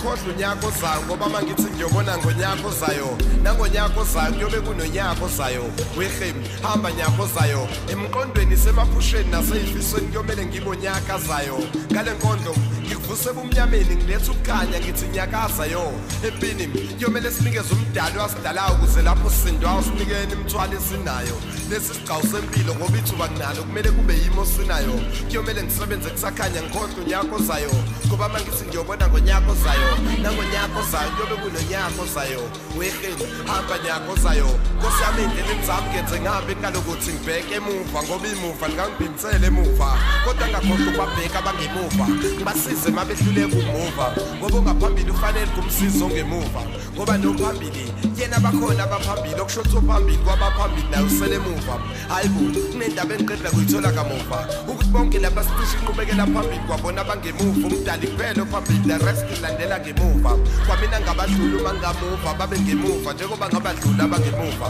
ngakhohlwa unyaka ozayo ngoba mangithi ngiyobona ngonyaka ozayo nangonyaka ozayo kuyobe kunonyaka ozayo wehemi hamba nyaka ozayo emqondweni semaphusheni naseyifisweni kuyomele ngibonyaka zayo ngale nkondlo ngikuvuse bumnyameni ngiletha ukukhanya ngithi nyakazayo empini kuyomele sinikeze umdali wasidalayo ukuze lapho sisindwayo sinikeni imithwalo esinayo lesi sigcawu sempilo ngoba ithuba kunalo kumele kube yimo sinayo kuyomele ngisebenze kusakhanya ngikhohlwa unyaka ozayo ngoba mangithi ngiyobona ngonyaka ozayo nangonyaka ozayo kuyobe kunonyaka ozayo weheni hamba nyaka ozayo nkosi yami ey'ndleleni zami ngenze ngihambe kalokuthi ngibheke emuva ngoba imuva ngangibhinisele emuva kodwa ngakhohlwa ukubabheka abangemuva ngibasize uma behluleka ukumuva ngoba ongaphambili ufanele kumsiza ongemuva ngoba nophambili yena bakhona abaphambili okushothi ophambili kwabaphambili naye usele emuva hayi bo kunendaba engiqedela kuyithola kamuva ukuthi bonke laba sicishe inqubekela phambili kwabona abangemuva umdali kuphela ophambili the rest ilandela ngemuva kwamina ngabadlula uma ngamuva babe ngemuva njengoba ngabadlula abangemuva.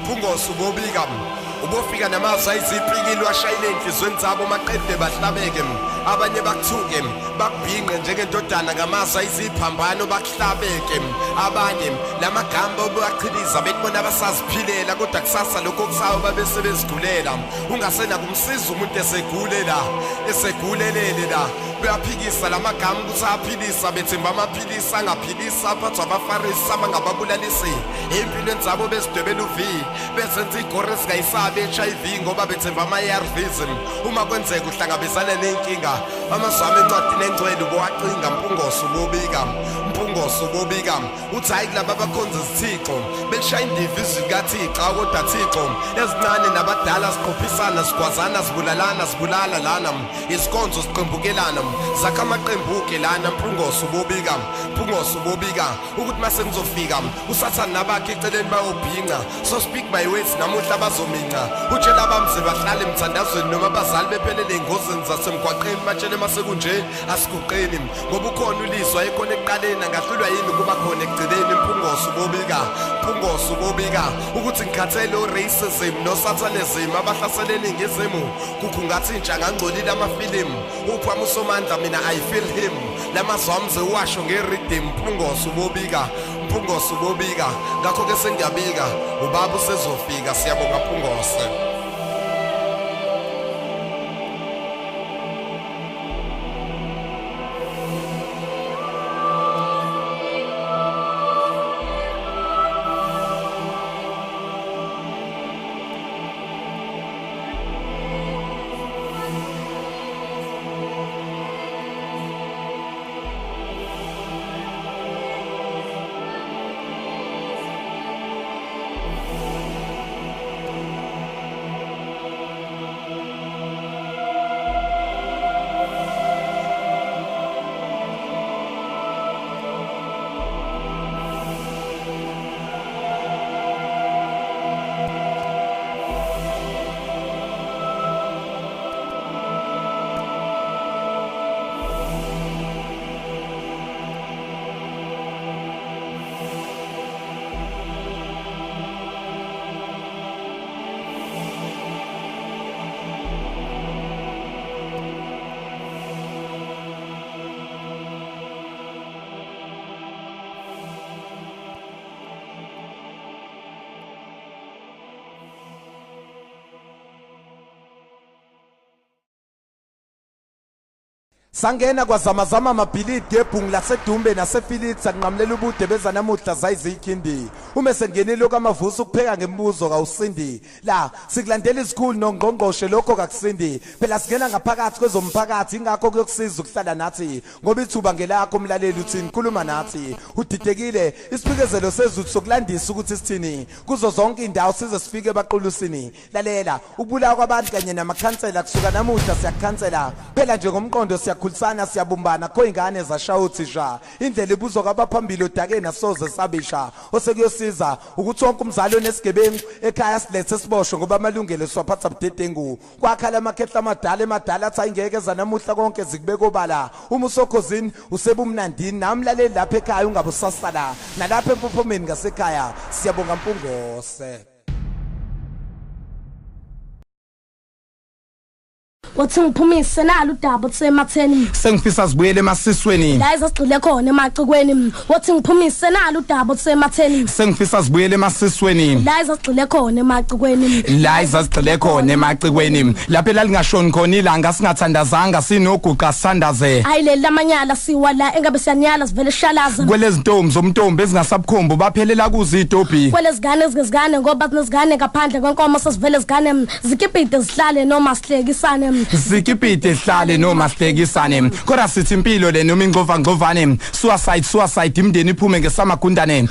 Phungosu bobikam ubofika namaza izipikile washayile enhlizweni zabo maqede bahlabeke abanye bakuthuke bakubhinqe njengendodana ngamaza iziphambano bakuhlabeke abanye lamagamba obaqhiliza bekubona abasaziphilela kodwa kusasa lokho kusawo babesebezigulela ungasena kumsiza umuntu esegulelele la beyaphikisa lamagama kusaphilisa bethemba amaphilisi angaphilisa aphathwa abafarisi abangababulalisi empilweni zabo bezidwebela uvi bezenza igore ezingayisabi HIV ngoba bethemba ama-ARVs uma kwenzeka uhlangabezana nenkinga amazwami encwadini engcwele ubowacinga Mpungose ubobika Mpungose ubobika uthi hayi kulaba abakhonza izithixo belishaya indiva izwi likaThixo kodwa Thixo ezincane nabadala siqophisana sigwazana sibulalana sibulala lana isikonzo siqembukelana zakha amaqembuke lana Mpungose ubobika Mpungose ubobika ukuthi mase ngizofika usathana nabakhe eceleni bayobhinca so speak my words namuhla bazominca utshela abamze bahlale emthandazweni noma abazali bephelele engozini zasemgwaqeni batshele mase kunje asiguqeni ngoba ukhona ulizwa ekhona ekuqaleni angahlulwa yini kuba khona ekugcineni Mpungose ubobika Mpungose ubobika ukuthi ngikhathele o-racism no-satanism abahlasele eningizimu kukho ngathi intsha ngangcolile amafilimu uphwama usomandla mina I feel him lamazwamze uwasho nge-rhythm Mpungose ubobika Mpungose ubobika ngakho-ke sengiyabika ubaba usezofika siyabonga Mpungose. Sangena kwazamazama amabhilidi ebhungu lasedumbe nasefilithi sanqamulela ubude beza namuhla zayizikhindi uma sengenile kwamavuso ukupheka ngembuzo kawusindi la sikulandela izikhulu nongqongqoshe lokho kakusindi phela singena ngaphakathi kwezomphakathi ingakho kuyokusiza ukuhlala nathi ngoba ithuba ngelakho umlaleli uthini khuluma nathi udidekile isiphikezelelo sezuthu sokulandisa ukuthi sithini kuzo zonke indawo size sifike ebaqulusini lalela ukubulawa kwabantu kanye namakhansela kusuka namuhla siyakhansela phela nje ngomqondo siyakhulisana siyabumbana kho ingane zashaya uthisha indlela ibuzwa kwabaphambili odakeni asoze sabisha osekuyosiza ukuthi wonke umzali onesigebengu ekhaya silethe siboshwe ngoba amalungelo siwaphatha budedengu kwakhala amakhehla amadala athi ayingeke zanamuhla konke zikubeka obala uma usokhozini usebumnandini namlaleli lapha ekhaya ungabe usasala nalapha empuphomeni ngasekhaya siyabonga Mpungose. Wathi ngiphumise nalo udaba kusematheni sengifisa sibuyele emasisweni la izasigcile khona emacikweni wathi ngiphumise nalo udaba kusematheni sengifisa sibuyele emasisweni la izasigcile khona emacikweni la izasigcile khona emacikweni lapha lalingashoni khona ilanga singathandazanga sinoguqa sandaze ayileli lamanyala siwa la engabe siyanyala sivele shalaza kwelezi ntombi zomntombi ezingasabukhombo baphelela kuzi idobhi kwelezi gane ezigezigane ngoba sinezigane ngaphandle kwenkomo sesivele zigane zikipite zihlale noma sihlekisane zikipite hlale noma sihlekisane kodwa sithi impilo le noma ingcovane suicide imndeni iphume ngesamagundane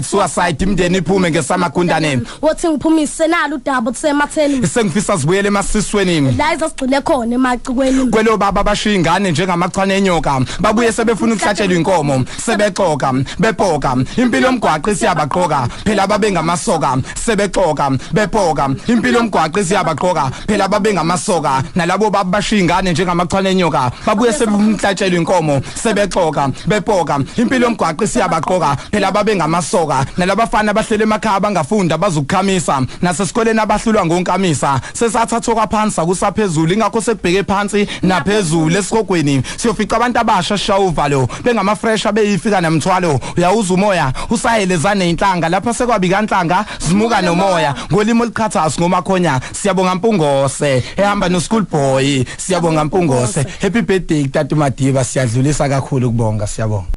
suicide imndeni iphume ngesamagundane wathi ngiphumise nalo udaba kusematheni sengifisa sibuyele emasisweni la izasigcile khona emacikweni kwelo baba bashiya ingane njengamachwane enyoka babuye sebefuna ukuhlatshelwa inkomo sebexoka bepoka impilo yomgwaqo isiyabaqoka phela babengamasoka sebexoka bepoka impilo yomgwaqo isiyabaqoka phela babengamasoka nalabo babashiya ingane njengamachwane enyoka babuye sebemhlatshelwa inkomo sebexoka bepoka impilo yomgwaqo isiyabaqoka phela babengamasoka nalabafana bahlele emakhaya bangafunda bazukukhamisa nasesikoleni abahlulwa ngonkamisa sesathathwa kwaphansi akusaphezulu ingakho sekubheke phansi naphezulu esikogweni siyofica abantu abasha shaya uvalo bengama fresh abeyifika nemthwalo uyawuza umoya usahelezane inhlanga lapha sekwabika inhlanga zimuka nomoya ngolimo oluqhathazi ngomakhonya siyabonga Mpungose ehamba no school boy siyabonga Mpungose happy birthday Tata Madiba siyadlulisa kakhulu kubonga siyabonga.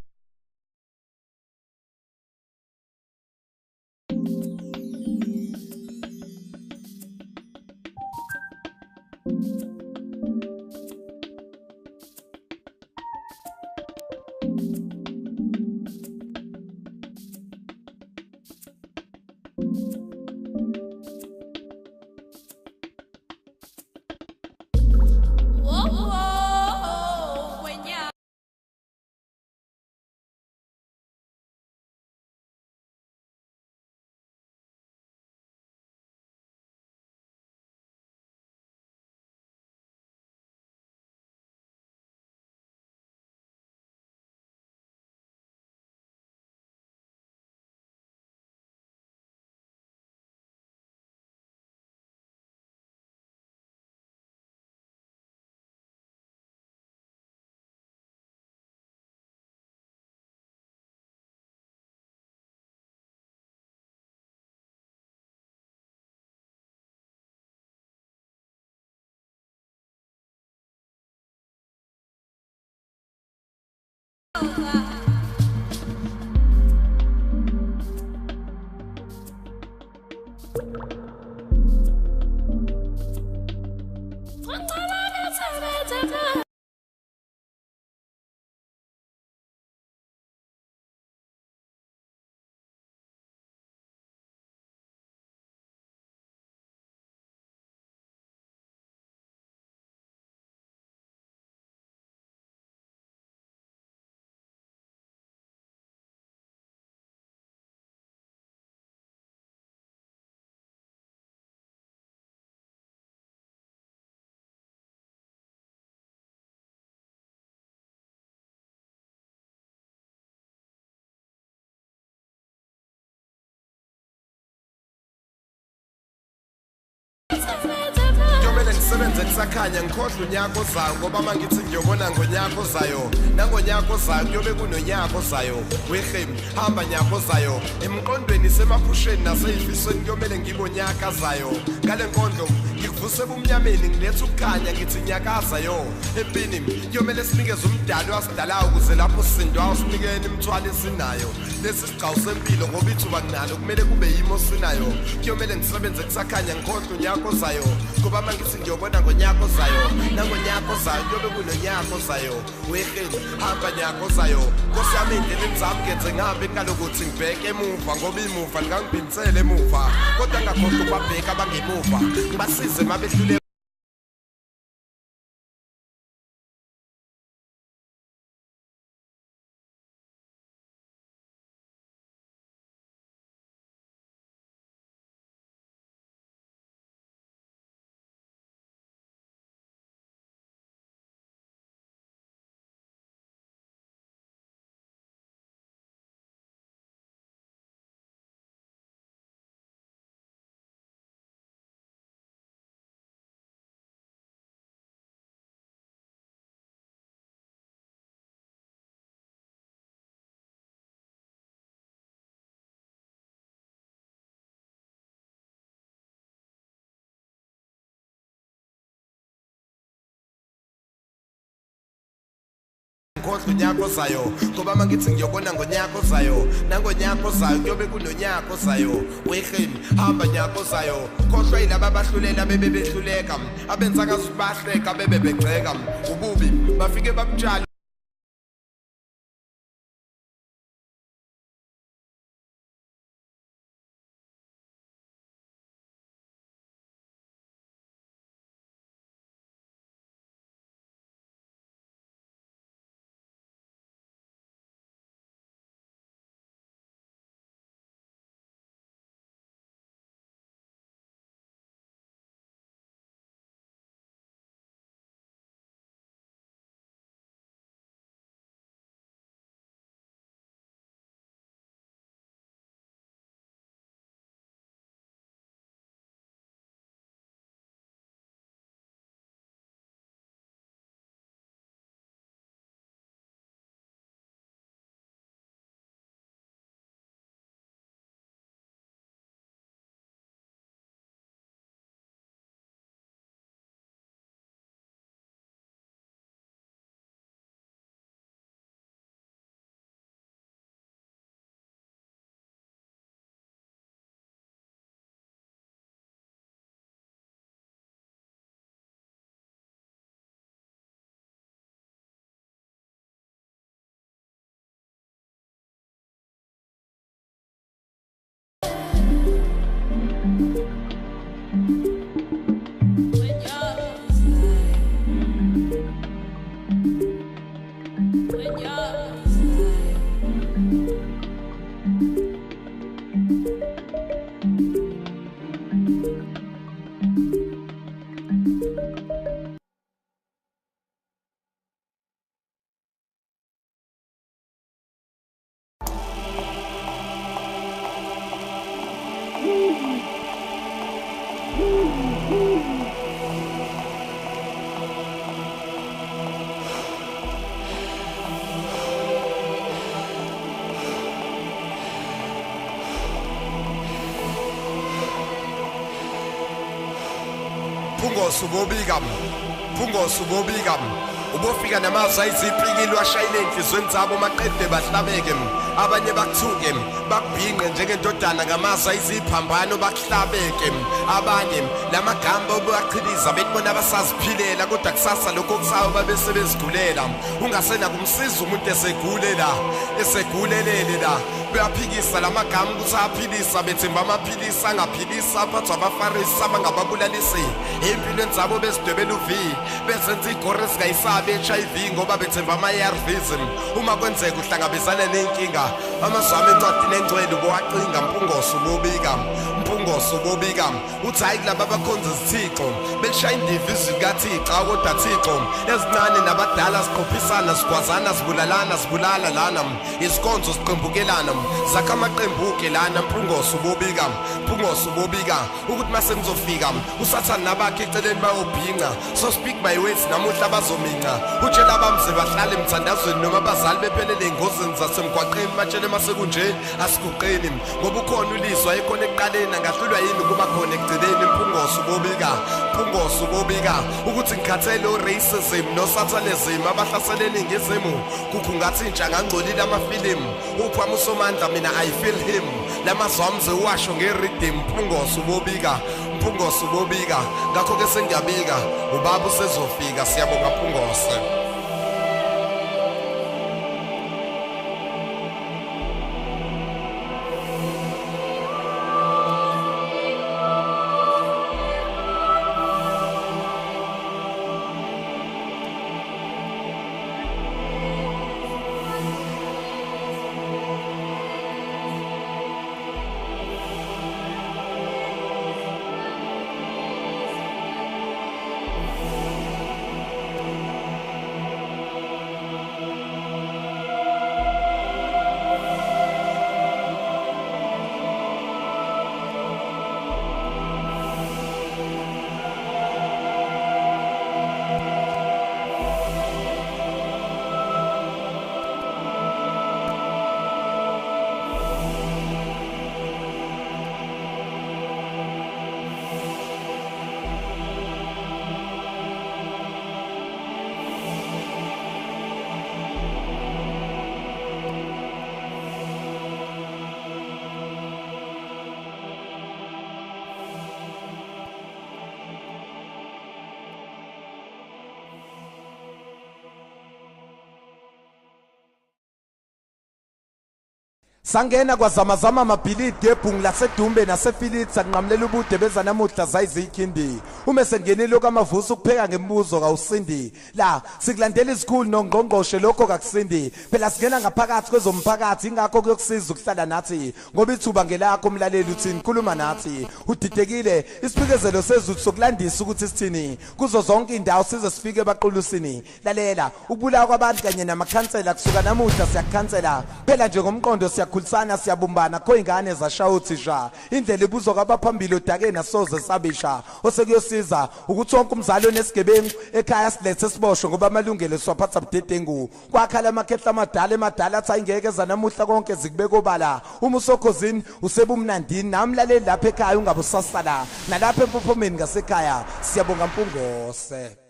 Ngisebenze kusakhanya ngikhohlwa unyaka ozayo ngoba mangithi ngiyobona ngonyaka ozayo nangonyaka ozayo kuyobe kunonyaka ozayo wehemi hamba nyaka ozayo emqondweni semaphusheni naseyifisweni kuyomele ngibonyaka ozayo ngale nkondlo ngikuvuse ebumnyameni ngiletha ukukhanya ngithi nyakazayo empini kuyomele sinikeze umdali wasidalayo ukuze lapho sisindwayo sinikeni imithwalo esinayo lesi sigcawu sempilo ngoba ithuba kunalo kumele kube yimo sinayo kuyomele ngisebenze kusakhanya ngikhohlwa unyaka ozayo ngoba mangithi ngiyobona ngonyaka ozayo nangonyaka ozayo kuyobe kunonyaka ozayo weheni hamba nyaka ozayo nkosi yami endleleni zami ngenze ngihambe kalokuthi ngibheke emuva ngoba imuva ngangibhinisele emuva kodwa ngakhohlwa ukubabheka abangemuva ngibasize mabehlule ngikhohlwa unyaka ozayo ngoba mangithi ngiyobona ngonyaka ozayo nangonyaka ozayo kuyobe kunonyaka ozayo weheni hamba nyaka ozayo khohlwa yilaba abahlulela bebe behluleka abenza ngazo bahleka bebe begceka ububi bafike babutshale Pungo subobigam ubofika namazwi ayizipikile washayile enhlizweni zabo maqede bahlabeke abanye bakuthuke bakubhinqe njengendodana ngamazwi ayiziphambano bakuhlabeke abanye lamagamba obaqhiliza betibona abasaziphilela kodwa kusasa lokho kusayo babe sebezigulela ungasena kumsiza umuntu esegulelele la beyaphikisa lamagama kusaphilisa bethemba amaphilisi angaphilisa aphathwa abafarisi abangababulalisi empilweni zabo bezidwebela uvi besenza igore ezingayisabi HIV ngoba bethemba ama-ARVs uma kwenzeka uhlangabezana nenkinga amazwami encwadini engcwele ubowacinga mpungoso ubobika uthi hayi kulaba abakhonza izithixo belishaya indiva izwi likaThixo kodwa Thixo ezincane nabadala siqophisana sigwazana sibulala lana izikonzo siqembukelana zakha amaqembuke lana mpungoso ubobika ukuthi mase ngizofika usathane nabakhe eceleni bayobhinqa so speak my words namuhla bazominca utshela bamse bahlale emthandazweni noma abazali bephelele engozini zasemgwaqeni batshele mase kunje asiguqeni ngoba ukhona uliswa ekhona ekuqaleni angahlulwa yini kuba khona ekugcineni mpungoso ubobika ukuthi ngikhathele o-racism no-satanism abahlasele eningizimu kukhungathi intsha ngangcolile amafilimu uphwama usomandla mina I feel him lamazwamze uwasho nge-rhythm mpungoso ubobika ngakho-ke sengiyabika ubaba usezofika siyabonga Mpungose. Sangena kwazamazama amabhilidi ebhungu lasedumbe nasefilithi sanqamulela ubude beza namuhla zayizikhindi uma sengenile kwamavuso ukupheka ngembuzo kawusindi la sikulandela izikhulu nongqongqoshe lokho kakusindi phela singena ngaphakathi kwezomphakathi ingakho kuyokusiza ukuhlala nathi ngoba ithuba ngelakho umlaleli uthini khuluma nathi udidekile isiphikezelelo sezuthu sokulandisa ukuthi sithini kuzo zonke indawo size sifike ebaqulusini lalela ukubulawa kwabantu kanye namakhansela kusuka namuhla siyakhansela phela nje ngomqondo siyakhulisana siyabumbana kho ingane zashawa uthisha indlela ibuzwa kwabaphambili odakeni asoze sabisha osekuyosiza ukuthi wonke umzali onesigebengu ekhaya silethe siboshwe ngoba amalungelo siwaphatha budedengu kwakhala amakhehla amadala athi ayingeke zanamuhla konke zikubeka obala uma usokhozini usebumnandini namlaleli lapha ekhaya ungabe usasala nalapha empophomeni ngasekhaya siyabonga Mpungose.